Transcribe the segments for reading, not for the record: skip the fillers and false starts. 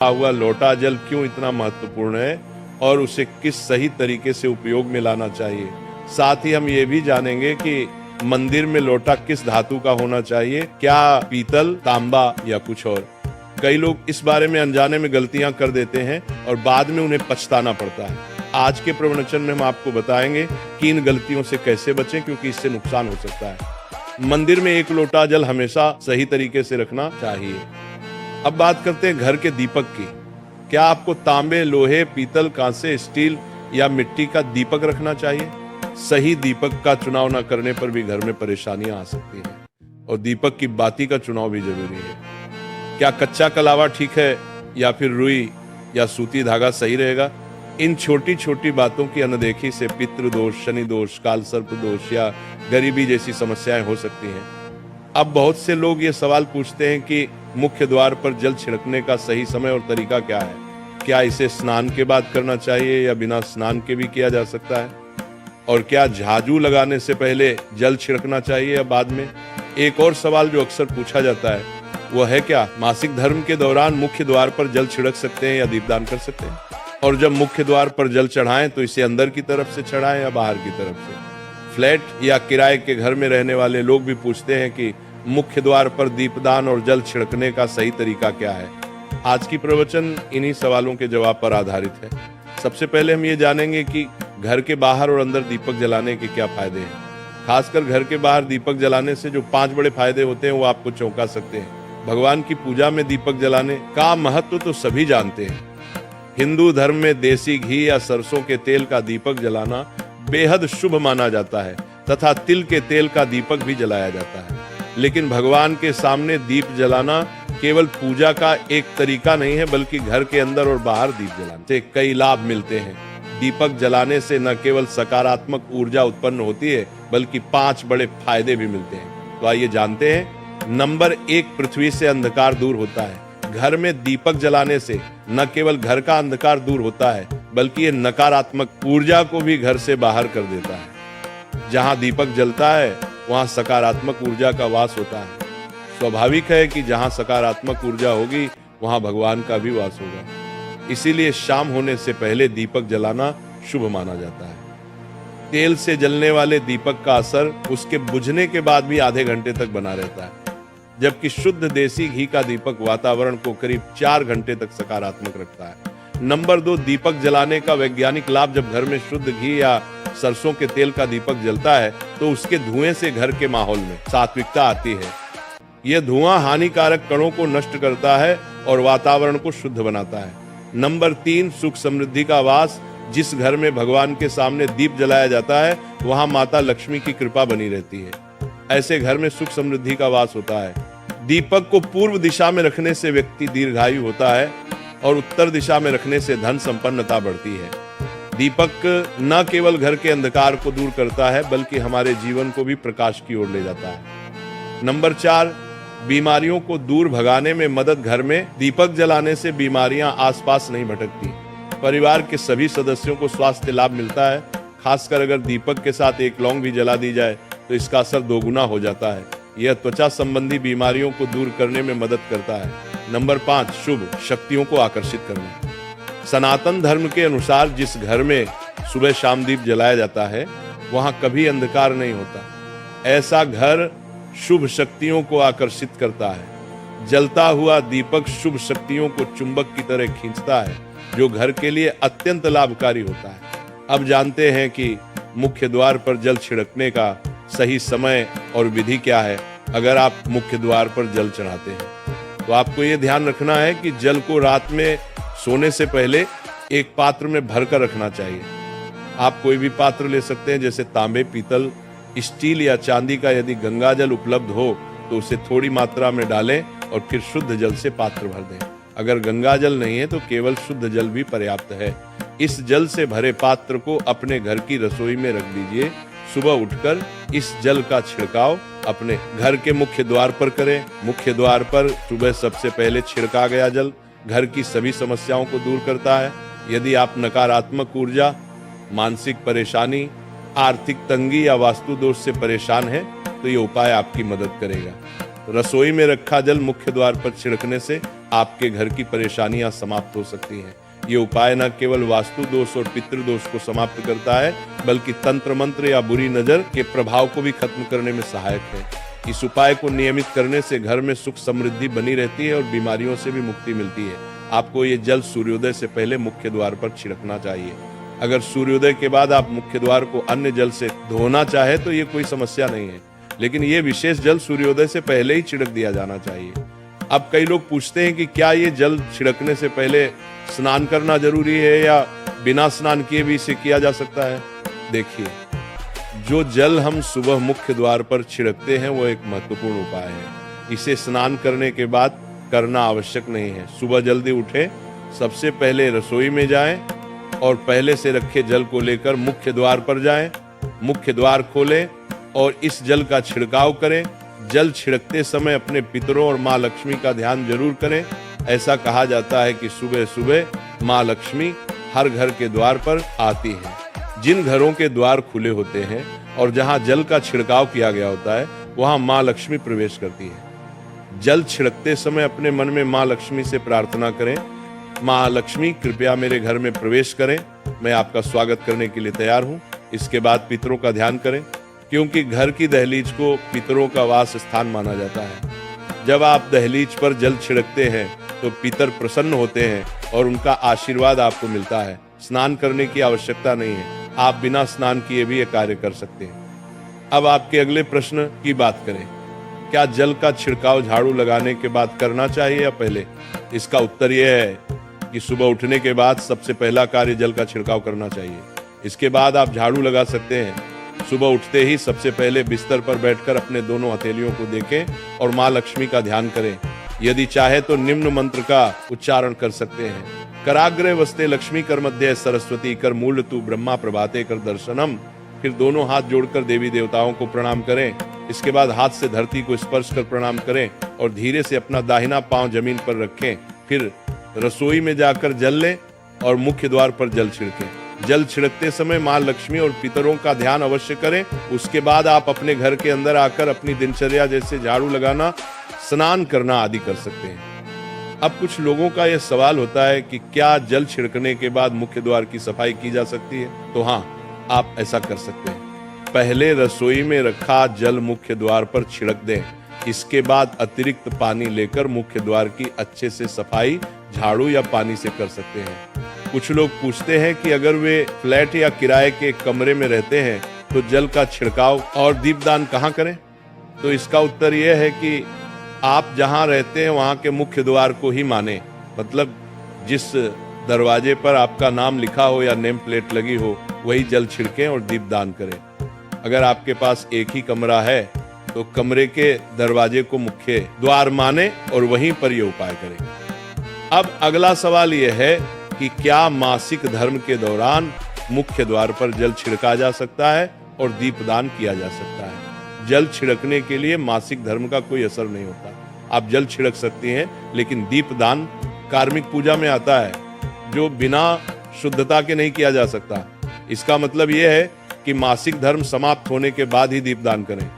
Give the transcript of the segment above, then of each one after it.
हुआ लौटा जल क्यों इतना महत्वपूर्ण है और उसे किस सही तरीके से उपयोग में लाना चाहिए। साथ ही हम ये भी जानेंगे कि मंदिर में लोटा किस धातु का होना चाहिए, क्या पीतल, तांबा या कुछ और। कई लोग इस बारे में अनजाने में गलतियां कर देते हैं और बाद में उन्हें पछताना पड़ता है। आज के प्रवचन में हम आपको बताएंगे कि इन गलतियों से कैसे बचें, क्योंकि इससे नुकसान हो सकता है। मंदिर में एक लोटा जल हमेशा सही तरीके से रखना चाहिए। अब बात करते हैं घर के दीपक की। क्या आपको तांबे, लोहे, पीतल, कांसे, स्टील या मिट्टी का दीपक रखना चाहिए? सही दीपक का चुनाव न करने पर भी घर में परेशानियां आ सकती हैं और दीपक की बाती का चुनाव भी जरूरी है। क्या कच्चा कलावा ठीक है या फिर रुई या सूती धागा सही रहेगा? इन छोटी छोटी बातों की अनदेखी से पितृदोष, शनि दोष, काल सर्प दोष या गरीबी जैसी समस्याएं हो सकती हैं। अब बहुत से लोग ये सवाल पूछते हैं कि मुख्य द्वार पर जल छिड़कने का सही समय और तरीका क्या है। क्या इसे स्नान के बाद करना चाहिए या बिना स्नान के भी किया जा सकता है? और क्या झाजू लगाने से पहले जल छिड़कना चाहिए या बाद में? एक और सवाल जो अक्सर पूछा जाता है वो है, क्या मासिक धर्म के दौरान मुख्य द्वार पर जल छिड़क सकते हैं या दीपदान कर सकते हैं? और जब मुख्य द्वार पर जल चढ़ाएं तो इसे अंदर की तरफ से चढ़ाएं या बाहर की तरफ से? फ्लैट या किराए के घर में रहने वाले लोग भी पूछते हैं कि मुख्य द्वार पर दीपदान और जल छिड़कने का सही तरीका क्या है। आज की प्रवचन इन्हीं सवालों के जवाब पर आधारित है। सबसे पहले हम ये जानेंगे कि घर के बाहर और अंदर दीपक जलाने के क्या फायदे हैं। खासकर घर के बाहर दीपक जलाने से जो 5 बड़े फायदे होते हैं वो आपको चौंका सकते हैं। भगवान की पूजा में दीपक जलाने का महत्व तो सभी जानते हैं। हिंदू धर्म में देसी घी या सरसों के तेल का दीपक जलाना बेहद शुभ माना जाता है तथा तिल के तेल का दीपक भी जलाया जाता है। लेकिन भगवान के सामने दीप जलाना केवल पूजा का एक तरीका नहीं है, बल्कि घर के अंदर और बाहर दीप जलाने से कई लाभ मिलते हैं। दीपक जलाने से न केवल सकारात्मक ऊर्जा उत्पन्न होती है, बल्कि 5 बड़े फायदे भी मिलते हैं। तो आइए जानते हैं। नंबर 1, पृथ्वी से अंधकार दूर होता है। घर में दीपक जलाने से न केवल घर का अंधकार दूर होता है, बल्कि ये नकारात्मक ऊर्जा को भी घर से बाहर कर देता है। जहां दीपक जलता है वहां सकारात्मक ऊर्जा का वास होता है। स्वाभाविक है कि जहां सकारात्मक ऊर्जा होगी वहां भगवान का भी वास होगा। इसीलिए शाम होने से पहले दीपक जलाना शुभ माना जाता है। तेल से जलने वाले दीपक का असर उसके बुझने के बाद भी आधे घंटे तक बना रहता है, जबकि शुद्ध देसी घी का दीपक वातावरण को करीब 4 घंटे तक सकारात्मक रखता है। नंबर 2, दीपक जलाने का वैज्ञानिक लाभ। जब घर में शुद्ध घी या सरसों के तेल का दीपक जलता है तो उसके धुएं से घर के माहौल में सात्विकता आती है। यह धुआं हानिकारक कणों को नष्ट करता है और वातावरण को शुद्ध बनाता है। नंबर 3, सुख समृद्धि का वास। जिस घर में भगवान के सामने दीप जलाया जाता है वहां माता लक्ष्मी की कृपा बनी रहती है। ऐसे घर में सुख समृद्धि का वास होता है। दीपक को पूर्व दिशा में रखने से व्यक्ति दीर्घायु होता है और उत्तर दिशा में रखने से धन संपन्नता बढ़ती है। दीपक न केवल घर के अंधकार को दूर करता है, बल्कि हमारे जीवन को भी प्रकाश की ओर ले जाता है। नंबर 4, बीमारियों को दूर भगाने में मदद। घर में दीपक जलाने से बीमारियां आसपास नहीं भटकती। परिवार के सभी सदस्यों को स्वास्थ्य लाभ मिलता है। खासकर अगर दीपक के साथ एक लौंग भी जला दी जाए तो इसका असर दोगुना हो जाता है। यह त्वचा संबंधी बीमारियों को दूर करने में मदद करता है। नंबर 5, शुभ शक्तियों को आकर्षित करना। सनातन धर्म के अनुसार जिस घर में सुबह शाम दीप जलाया जाता है वहां कभी अंधकार नहीं होता। ऐसा घर शुभ शक्तियों को आकर्षित करता है। जलता हुआ दीपक शुभ शक्तियों को चुंबक की तरह खींचता है, जो घर के लिए अत्यंत लाभकारी होता है। अब जानते हैं कि मुख्य द्वार पर जल छिड़कने का सही समय और विधि क्या है। अगर आप मुख्य द्वार पर जल चढ़ाते हैं तो आपको ये ध्यान रखना है कि जल को रात में सोने से पहले एक पात्र में भरकर रखना चाहिए। आप कोई भी पात्र ले सकते हैं, जैसे तांबे, पीतल, स्टील या चांदी का। यदि गंगा जल उपलब्ध हो तो उसे थोड़ी मात्रा में डालें और फिर शुद्ध जल से पात्र भर दें। अगर गंगा जल नहीं है तो केवल शुद्ध जल भी पर्याप्त है। इस जल से भरे पात्र को अपने घर की रसोई में रख दीजिए। सुबह उठकर इस जल का छिड़काव अपने घर के मुख्य द्वार पर करें। मुख्य द्वार पर सुबह सबसे पहले छिड़का गया जल घर की सभी समस्याओं को दूर करता है। यदि आप नकारात्मक ऊर्जा, मानसिक परेशानी, आर्थिक तंगी या वास्तु दोष से परेशान हैं तो ये उपाय आपकी मदद करेगा। रसोई में रखा जल मुख्य द्वार पर छिड़कने से आपके घर की परेशानियां समाप्त हो सकती हैं। ये उपाय न केवल वास्तु दोष और पितृ दोष को समाप्त करता है, बल्कि तंत्र मंत्र या बुरी नजर के प्रभाव को भी खत्म करने में सहायक है। इस उपाय को नियमित करने से घर में सुख समृद्धि बनी रहती है और बीमारियों से भी मुक्ति मिलती है। आपको ये जल सूर्योदय से पहले मुख्य द्वार पर छिड़कना चाहिए। अगर सूर्योदय के बाद आप मुख्य द्वार को अन्य जल से धोना चाहे तो ये कोई समस्या नहीं है, लेकिन ये विशेष जल सूर्योदय से पहले ही छिड़क दिया जाना चाहिए। अब कई लोग पूछते हैं कि क्या ये जल छिड़कने से पहले स्नान करना जरूरी है या बिना स्नान किए भी इसे किया जा सकता है। देखिए, जो जल हम सुबह मुख्य द्वार पर छिड़कते हैं वो एक महत्वपूर्ण उपाय है। इसे स्नान करने के बाद करना आवश्यक नहीं है। सुबह जल्दी उठें, सबसे पहले रसोई में जाएं और पहले से रखे जल को लेकर मुख्य द्वार पर जाएं, मुख्य द्वार खोलें और इस जल का छिड़काव करें। जल छिड़कते समय अपने पितरों और माँ लक्ष्मी का ध्यान जरूर करें। ऐसा कहा जाता है कि सुबह सुबह माँ लक्ष्मी हर घर के द्वार पर आती है। जिन घरों के द्वार खुले होते हैं और जहां जल का छिड़काव किया गया होता है वहां माँ लक्ष्मी प्रवेश करती है। जल छिड़कते समय अपने मन में माँ लक्ष्मी से प्रार्थना करें, माँ लक्ष्मी कृपया मेरे घर में प्रवेश करें, मैं आपका स्वागत करने के लिए तैयार हूँ। इसके बाद पितरों का ध्यान करें, क्योंकि घर की दहलीज को पितरों का वास स्थान माना जाता है। जब आप दहलीज पर जल छिड़कते हैं तो पितर प्रसन्न होते हैं और उनका आशीर्वाद आपको मिलता है। स्नान करने की आवश्यकता नहीं है, आप बिना स्नान किए भी ये कार्य कर सकते हैं। अब आपके अगले प्रश्न की बात करें, क्या जल का छिड़काव झाड़ू लगाने के बाद करना चाहिए या पहले? इसका उत्तर यह है कि सुबह उठने के बाद सबसे पहला कार्य जल का छिड़काव करना चाहिए। इसके बाद आप झाड़ू लगा सकते हैं। सुबह उठते ही सबसे पहले बिस्तर पर बैठकर अपने दोनों हथेलियों को देखें और माँ लक्ष्मी का ध्यान करें। यदि चाहे तो निम्न मंत्र का उच्चारण कर सकते हैं। कराग्रे वस्ते लक्ष्मी कर मध्य सरस्वती कर मूल तू ब्रह्मा प्रभाते कर दर्शनम। फिर दोनों हाथ जोड़कर देवी देवताओं को प्रणाम करें। इसके बाद हाथ से धरती को स्पर्श कर प्रणाम करें और धीरे से अपना दाहिना पांव जमीन पर रखें। फिर रसोई में जाकर जल लें और मुख्य द्वार पर जल छिड़कें। जल छिड़कते समय माँ लक्ष्मी और पितरों का ध्यान अवश्य करें। उसके बाद आप अपने घर के अंदर आकर अपनी दिनचर्या जैसे झाड़ू लगाना, स्नान करना आदि कर सकते हैं। अब कुछ लोगों का यह सवाल होता है कि क्या जल छिड़कने के बाद मुख्य द्वार की सफाई की जा सकती है? तो हाँ, आप ऐसा कर सकते हैं। पहले रसोई में रखा जल मुख्य द्वार पर छिड़क दें। इसके बाद अतिरिक्त पानी लेकर मुख्य द्वार की अच्छे से सफाई झाड़ू या पानी से कर सकते हैं। कुछ लोग पूछते हैं कि अगर वे फ्लैट या किराए के कमरे में रहते हैं तो जल का छिड़काव और दीपदान कहाँ करें? तो इसका उत्तर यह है कि आप जहां रहते हैं वहां के मुख्य द्वार को ही माने। मतलब जिस दरवाजे पर आपका नाम लिखा हो या नेम प्लेट लगी हो वही जल छिड़कें और दीपदान करें। अगर आपके पास एक ही कमरा है तो कमरे के दरवाजे को मुख्य द्वार माने और वहीं पर यह उपाय करें। अब अगला सवाल यह है कि क्या मासिक धर्म के दौरान मुख्य द्वार पर जल छिड़का जा सकता है और दीपदान किया जा सकता है? जल छिड़कने के लिए मासिक धर्म का कोई असर नहीं होता। आप जल छिड़क सकती हैं, लेकिन दीपदान कार्मिक पूजा में आता है जो बिना शुद्धता के नहीं किया जा सकता। इसका मतलब यह है कि मासिक धर्म समाप्त होने के बाद ही दीपदान करें।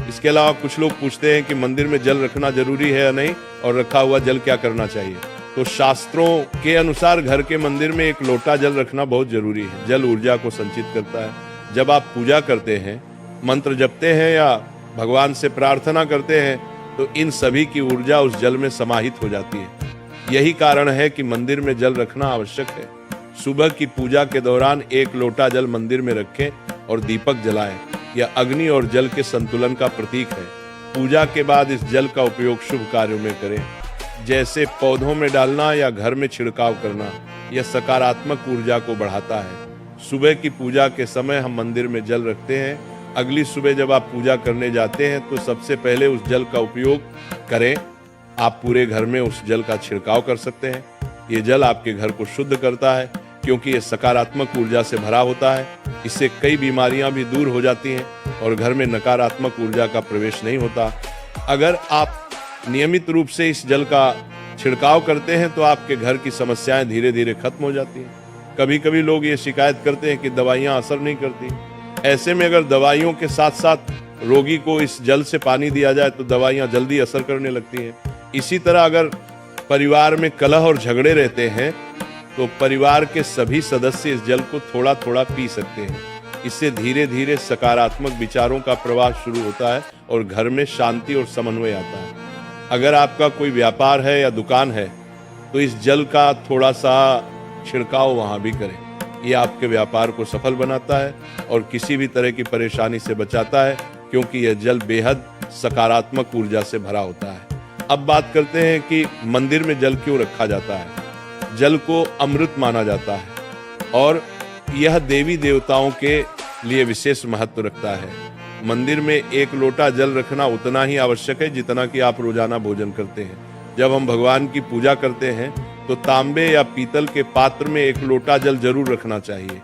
इसके अलावा कुछ लोग पूछते हैं कि मंदिर में जल रखना जरूरी है या नहीं और रखा हुआ जल क्या करना चाहिए। तो शास्त्रों के अनुसार घर के मंदिर में एक लोटा जल रखना बहुत जरूरी है। जल ऊर्जा को संचित करता है। जब आप पूजा करते हैं, मंत्र जपते हैं या भगवान से प्रार्थना करते हैं तो इन सभी की ऊर्जा उस जल में समाहित हो जाती है। यही कारण है कि मंदिर में जल रखना आवश्यक है। सुबह की पूजा के दौरान एक लोटा जल मंदिर में रखें और दीपक जलाएं। यह अग्नि और जल के संतुलन का प्रतीक है। पूजा के बाद इस जल का उपयोग शुभ कार्यों में करें, जैसे पौधों में डालना या घर में छिड़काव करना। यह सकारात्मक ऊर्जा को बढ़ाता है। सुबह की पूजा के समय हम मंदिर में जल रखते हैं। अगली सुबह जब आप पूजा करने जाते हैं तो सबसे पहले उस जल का उपयोग करें। आप पूरे घर में उस जल का छिड़काव कर सकते हैं। ये जल आपके घर को शुद्ध करता है क्योंकि ये सकारात्मक ऊर्जा से भरा होता है। इससे कई बीमारियां भी दूर हो जाती हैं और घर में नकारात्मक ऊर्जा का प्रवेश नहीं होता। अगर आप नियमित रूप से इस जल का छिड़काव करते हैं तो आपके घर की समस्याएं धीरे धीरे खत्म हो जाती हैं। कभी कभी लोग ये शिकायत करते हैं कि दवाइयां असर नहीं करती। ऐसे में अगर दवाइयों के साथ साथ रोगी को इस जल से पानी दिया जाए तो दवाइयां जल्दी असर करने लगती हैं। इसी तरह अगर परिवार में कलह और झगड़े रहते हैं तो परिवार के सभी सदस्य इस जल को थोड़ा थोड़ा पी सकते हैं। इससे धीरे धीरे सकारात्मक विचारों का प्रवाह शुरू होता है और घर में शांति और समन्वय आता है। अगर आपका कोई व्यापार है या दुकान है तो इस जल का थोड़ा सा छिड़काव वहां भी करें। ये आपके व्यापार को सफल बनाता है और किसी भी तरह की परेशानी से बचाता है, क्योंकि यह जल बेहद सकारात्मक ऊर्जा से भरा होता है। अब बात करते हैं कि मंदिर में जल क्यों रखा जाता है। जल को अमृत माना जाता है और यह देवी देवताओं के लिए विशेष महत्व रखता है। मंदिर में एक लोटा जल रखना उतना ही आवश्यक है जितना कि आप रोजाना भोजन करते हैं। जब हम भगवान की पूजा करते हैं तो तांबे या पीतल के पात्र में एक लोटा जल जरूर रखना चाहिए।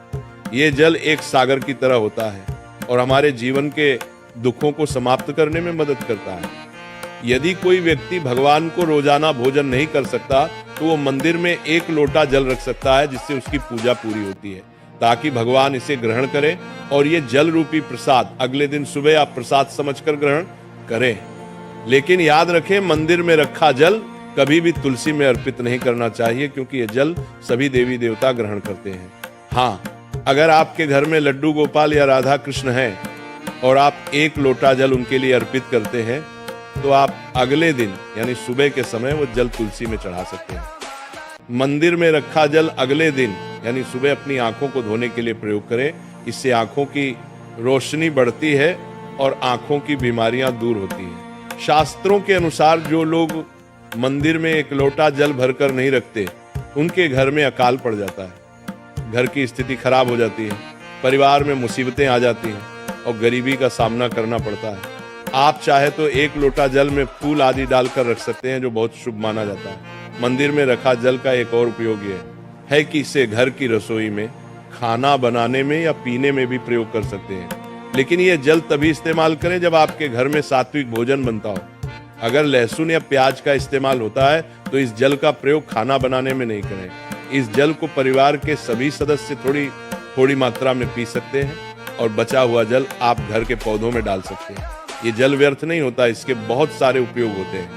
ये जल एक सागर की तरह होता है और हमारे जीवन के दुखों को समाप्त करने में मदद करता है। यदि कोई व्यक्ति भगवान को रोजाना भोजन नहीं कर सकता तो वो मंदिर में एक लोटा जल रख सकता है, जिससे उसकी पूजा पूरी होती है, ताकि भगवान इसे ग्रहण करें और ये जल रूपी प्रसाद अगले दिन सुबह आप प्रसाद समझकर ग्रहण करें। लेकिन याद रखें, मंदिर में रखा जल कभी भी तुलसी में अर्पित नहीं करना चाहिए, क्योंकि यह जल सभी देवी देवता ग्रहण करते हैं। हाँ, अगर आपके घर में लड्डू गोपाल या राधा कृष्ण हैं और आप एक लोटा जल उनके लिए अर्पित करते हैं तो आप अगले दिन यानी सुबह के समय वो जल तुलसी में चढ़ा सकते हैं। मंदिर में रखा जल अगले दिन यानी सुबह अपनी आंखों को धोने के लिए प्रयोग करें। इससे आंखों की रोशनी बढ़ती है और आंखों की बीमारियां दूर होती हैं। शास्त्रों के अनुसार जो लोग मंदिर में एक लोटा जल भरकर नहीं रखते उनके घर में अकाल पड़ जाता है, घर की स्थिति खराब हो जाती है, परिवार में मुसीबतें आ जाती हैं और गरीबी का सामना करना पड़ता है। आप चाहे तो एक लोटा जल में फूल आदि डालकर रख सकते हैं, जो बहुत शुभ माना जाता है। मंदिर में रखा जल का एक और उपयोग ये है कि इसे घर की रसोई में खाना बनाने में या पीने में भी प्रयोग कर सकते हैं। लेकिन ये जल तभी इस्तेमाल करें जब आपके घर में सात्विक भोजन बनता हो। अगर लहसुन या प्याज का इस्तेमाल होता है तो इस जल का प्रयोग खाना बनाने में नहीं करें। इस जल को परिवार के सभी सदस्य थोड़ी थोड़ी मात्रा में पी सकते हैं और बचा हुआ जल आप घर के पौधों में डाल सकते हैं। ये जल व्यर्थ नहीं होता, इसके बहुत सारे उपयोग होते हैं।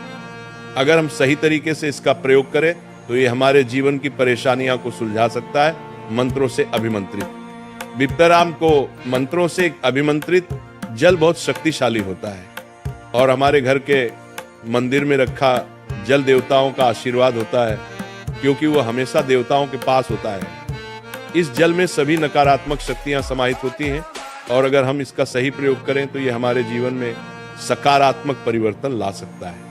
अगर हम सही तरीके से इसका प्रयोग करें तो ये हमारे जीवन की परेशानियों को सुलझा सकता है। मंत्रों से अभिमंत्रित विप्तराम को मंत्रों से अभिमंत्रित जल बहुत शक्तिशाली होता है और हमारे घर के मंदिर में रखा जल देवताओं का आशीर्वाद होता है, क्योंकि वो हमेशा देवताओं के पास होता है। इस जल में सभी नकारात्मक शक्तियां समाहित होती हैं और अगर हम इसका सही प्रयोग करें तो ये हमारे जीवन में सकारात्मक परिवर्तन ला सकता है।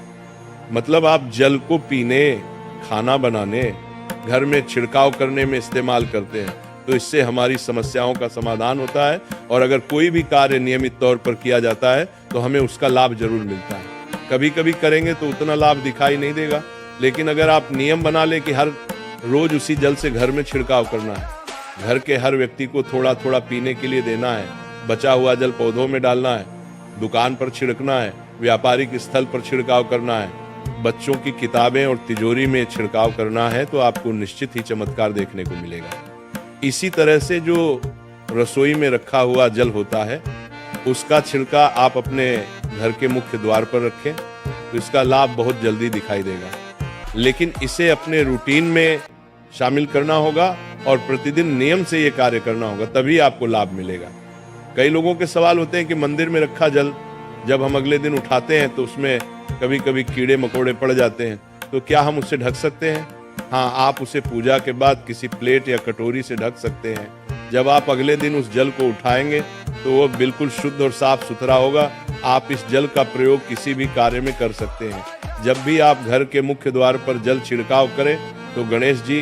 मतलब आप जल को पीने, खाना बनाने, घर में छिड़काव करने में इस्तेमाल करते हैं तो इससे हमारी समस्याओं का समाधान होता है और अगर कोई भी कार्य नियमित तौर पर किया जाता है तो हमें उसका लाभ जरूर मिलता है। कभी कभी करेंगे तो उतना लाभ दिखाई नहीं देगा, लेकिन अगर आप नियम बना ले कि हर रोज उसी जल से घर में छिड़काव करना है, घर के हर व्यक्ति को थोड़ा थोड़ा पीने के लिए देना है, बचा हुआ जल पौधों में डालना है, दुकान पर छिड़कना है, व्यापारिक स्थल पर छिड़काव करना है, बच्चों की किताबें और तिजोरी में छिड़काव करना है, तो आपको निश्चित ही चमत्कार देखने को मिलेगा। इसी तरह से जो रसोई में रखा हुआ जल होता है उसका छिड़का आप अपने घर के मुख्य द्वार पर रखें तो इसका लाभ बहुत जल्दी दिखाई देगा। लेकिन इसे अपने रूटीन में शामिल करना होगा और प्रतिदिन नियम से ये कार्य करना होगा, तभी आपको लाभ मिलेगा। कई लोगों के सवाल होते हैं कि मंदिर में रखा जल जब हम अगले दिन उठाते हैं तो उसमें कभी कभी कीड़े मकोड़े पड़ जाते हैं, तो क्या हम उससे ढक सकते हैं? हाँ, आप उसे पूजा के बाद किसी प्लेट या कटोरी से ढक सकते हैं। जब आप अगले दिन उस जल को उठाएंगे तो वो बिल्कुल शुद्ध और साफ सुथरा होगा। आप इस जल का प्रयोग किसी भी कार्य में कर सकते हैं। जब भी आप घर के मुख्य द्वार पर जल छिड़काव करें तो गणेश जी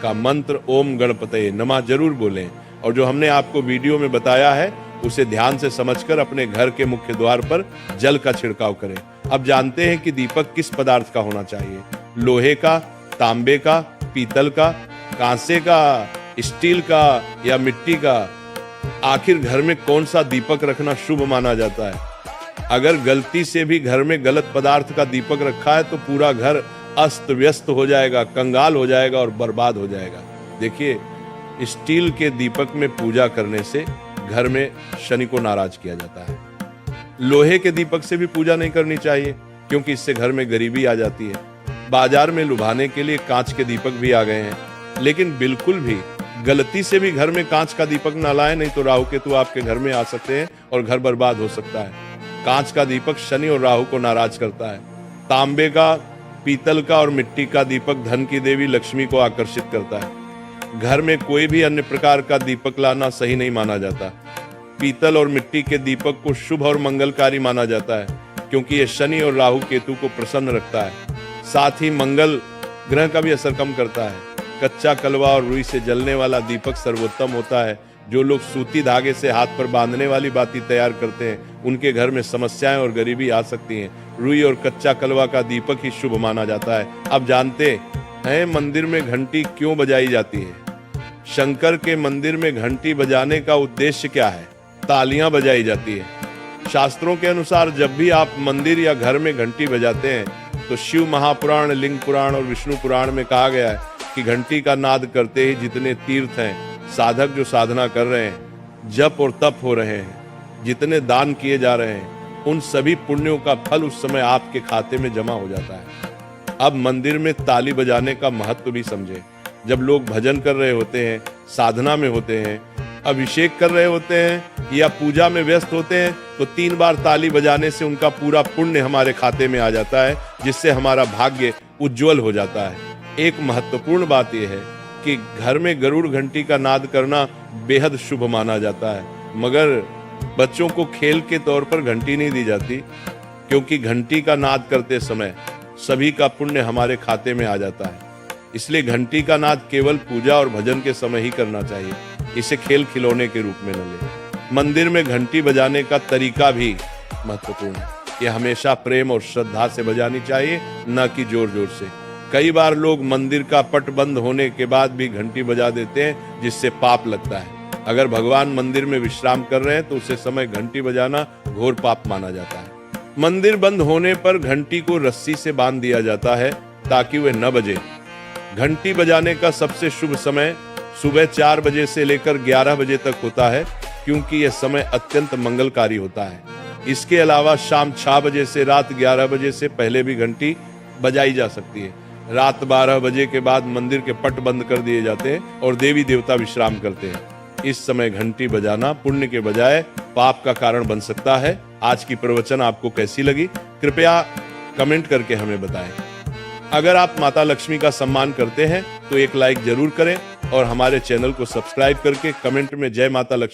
का मंत्र ओम गणपतये नमः जरूर बोलें और जो हमने आपको वीडियो में बताया है उसे ध्यान से समझकर अपने घर के मुख्य द्वार पर जल का छिड़काव करें। अब जानते हैं कि दीपक किस पदार्थ का होना चाहिए, लोहे का, तांबे का, पीतल का, कांसे का, स्टील का या मिट्टी का। आखिर घर में कौन सा दीपक रखना शुभ माना जाता है? अगर गलती से भी घर में गलत पदार्थ का दीपक रखा है तो पूरा घर अस्त व्यस्त हो जाएगा, कंगाल हो जाएगा और बर्बाद हो जाएगा। देखिए, स्टील के दीपक में पूजा करने से घर में शनि को नाराज किया जाता है। लोहे के दीपक से भी पूजा नहीं करनी चाहिए क्योंकि इससे घर में गरीबी आ जाती है। बाजार में लुभाने के लिए कांच के दीपक भी आ गए हैं, लेकिन बिल्कुल भी गलती से भी घर में कांच का दीपक ना लाएं, नहीं तो राहु केतु आपके घर में आ सकते हैं और घर बर्बाद हो सकता है। कांच का दीपक शनि और राहु को नाराज करता है। तांबे का, पीतल का और मिट्टी का दीपक धन की देवी लक्ष्मी को आकर्षित करता है। घर में कोई भी अन्य प्रकार का दीपक लाना सही नहीं माना जाता। पीतल और मिट्टी के दीपक को शुभ और मंगलकारी माना जाता है, क्योंकि यह शनि और राहु केतु को प्रसन्न रखता है। साथ ही मंगल ग्रह का भी असर कम करता है। कच्चा कलवा और रुई से जलने वाला दीपक सर्वोत्तम होता है। जो लोग सूती धागे से हाथ पर बांधने वाली बाती तैयार करते हैं, उनके घर में समस्याएं और गरीबी आ सकती हैं। रुई और कच्चा कलवा का दीपक ही शुभ माना जाता है। अब जानते हैं मंदिर में घंटी क्यों बजाई जाती है? शंकर के मंदिर में घंटी बजाने का उद्देश्य क्या है? तालियां बजाई जाती है। शास्त्रों के अनुसार जब भी आप मंदिर या घर में घंटी बजाते हैं, तो शिव महापुराण, लिंग पुराण और विष्णु पुराण में कहा गया है कि घंटी का नाद करते ही जितने तीर्थ हैं, साधक जो साधना कर रहे हैं, जप और तप हो रहे हैं, जितने दान किए जा रहे हैं, उन सभी पुण्यों का फल उस समय आपके खाते में जमा हो जाता है। अब मंदिर में ताली बजाने का महत्व भी समझे। जब लोग भजन कर रहे होते हैं, साधना में होते हैं, अभिषेक कर रहे होते हैं या पूजा में व्यस्त होते हैं, तो 3 बार ताली बजाने से उनका पूरा पुण्य हमारे खाते में आ जाता है, जिससे हमारा भाग्य उज्जवल हो जाता है। एक महत्वपूर्ण बात यह है कि घर में गरुड़ घंटी का नाद करना बेहद शुभ माना जाता है, मगर बच्चों को खेल के तौर पर घंटी नहीं दी जाती, क्योंकि घंटी का नाद करते समय सभी का पुण्य हमारे खाते में आ जाता है। इसलिए घंटी का नाद केवल पूजा और भजन के समय ही करना चाहिए। इसे खेल खिलौने के रूप में न लें। मंदिर में घंटी बजाने का तरीका भी महत्वपूर्ण है। यह हमेशा प्रेम और श्रद्धा से बजानी चाहिए, न कि जोर जोर से। कई बार लोग मंदिर का पट बंद होने के बाद भी घंटी बजा देते हैं, जिससे पाप लगता है। अगर भगवान मंदिर में विश्राम कर रहे हैं तो उसे समय घंटी बजाना घोर पाप माना जाता है। मंदिर बंद होने पर घंटी को रस्सी से बांध दिया जाता है ताकि वह न बजे। घंटी बजाने का सबसे शुभ समय सुबह 4 बजे से लेकर 11 बजे तक होता है, क्योंकि यह समय अत्यंत मंगलकारी होता है। इसके अलावा शाम 6 बजे से रात 11 बजे से पहले भी घंटी बजाई जा सकती है। रात 12 बजे के बाद मंदिर के पट बंद कर दिए जाते हैं और देवी देवता विश्राम करते हैं। इस समय घंटी बजाना पुण्य के बजाय पाप का कारण बन सकता है। आज की प्रवचन आपको कैसी लगी, कृपया कमेंट करके हमें बताएं। अगर आप माता लक्ष्मी का सम्मान करते हैं तो एक लाइक जरूर करें और हमारे चैनल को सब्सक्राइब करके कमेंट में जय माता लक्ष्मी